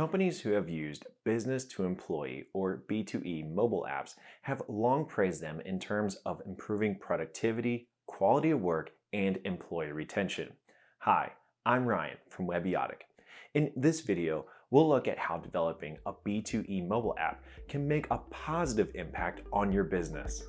Companies who have used business to employee or B2E mobile apps have long praised them in terms of improving productivity, quality of work, and employee retention. Hi, I'm Ryan from Webiotic. In this video, we'll look at how developing a B2E mobile app can make a positive impact on your business.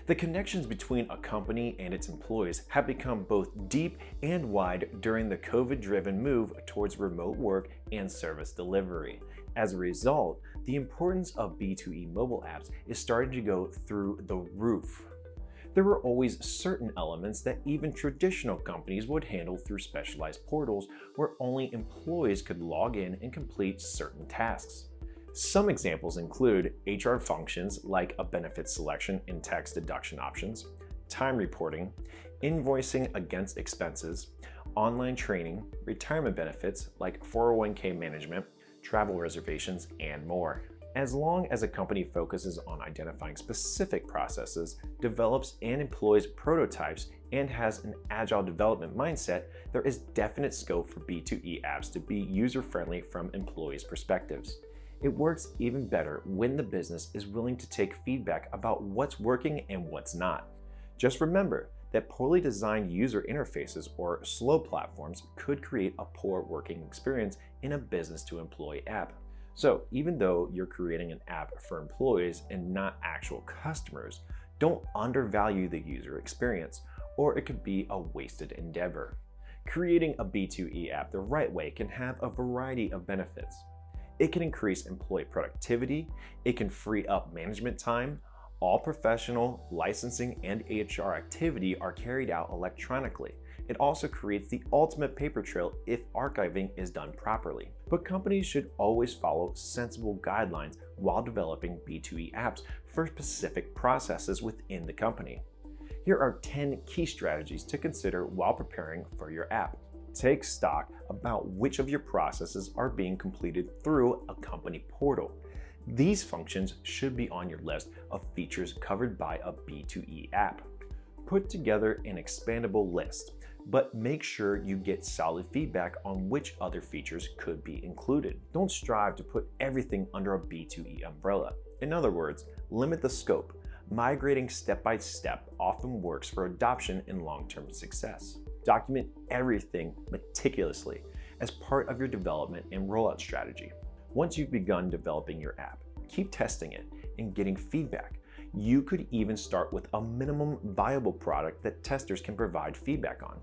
The connections between a company and its employees have become both deep and wide during the COVID-driven move towards remote work and service delivery. As a result, the importance of B2E mobile apps is starting to go through the roof. There were always certain elements that even traditional companies would handle through specialized portals where only employees could log in and complete certain tasks. Some examples include HR functions like a benefit selection and tax deduction options, time reporting, invoicing against expenses, online training, retirement benefits like 401k management, travel reservations, and more. As long as a company focuses on identifying specific processes, develops and employs prototypes, and has an agile development mindset, there is definite scope for B2E apps to be user-friendly from employees' perspectives. It works even better when the business is willing to take feedback about what's working and what's not. Just remember that poorly designed user interfaces or slow platforms could create a poor working experience in a business-to-employee app. So even though you're creating an app for employees and not actual customers, don't undervalue the user experience, or it could be a wasted endeavor. Creating a B2E app the right way can have a variety of benefits. It can increase employee productivity, it can free up management time, all professional, licensing, and HR activity are carried out electronically. It also creates the ultimate paper trail if archiving is done properly. But companies should always follow sensible guidelines while developing B2E apps for specific processes within the company. Here are 10 key strategies to consider while preparing for your app. Take stock about which of your processes are being completed through a company portal. These functions should be on your list of features covered by a B2E app. Put together an expandable list, but make sure you get solid feedback on which other features could be included. Don't strive to put everything under a B2E umbrella. In other words, limit the scope. Migrating step by step often works for adoption and long-term success. Document everything meticulously as part of your development and rollout strategy. Once you've begun developing your app, keep testing it and getting feedback. You could even start with a minimum viable product that testers can provide feedback on.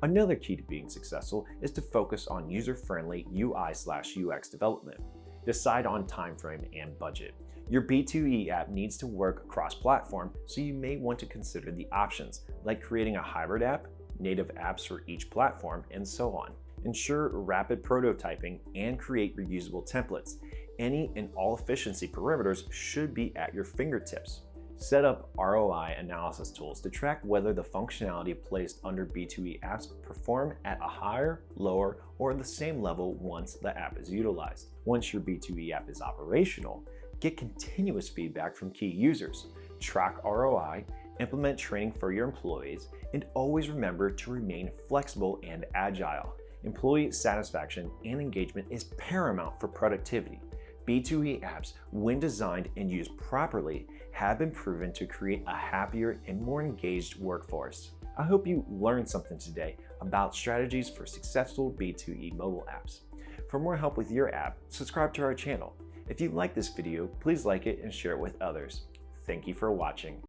Another key to being successful is to focus on user-friendly UI/UX development. Decide on time frame and budget. Your B2E app needs to work cross-platform, so you may want to consider the options like creating a hybrid app, native apps for each platform, and so on. Ensure rapid prototyping and create reusable templates. Any and all efficiency parameters should be at your fingertips. Set up ROI analysis tools to track whether the functionality placed under B2E apps perform at a higher, lower, or the same level once the app is utilized. Once your B2E app is operational, get continuous feedback from key users. Track ROI, implement training for your employees, and always remember to remain flexible and agile. Employee satisfaction and engagement is paramount for productivity. B2E apps, when designed and used properly, have been proven to create a happier and more engaged workforce. I hope you learned something today about strategies for successful B2E mobile apps. For more help with your app, subscribe to our channel. If you like this video, please like it and share it with others. Thank you for watching.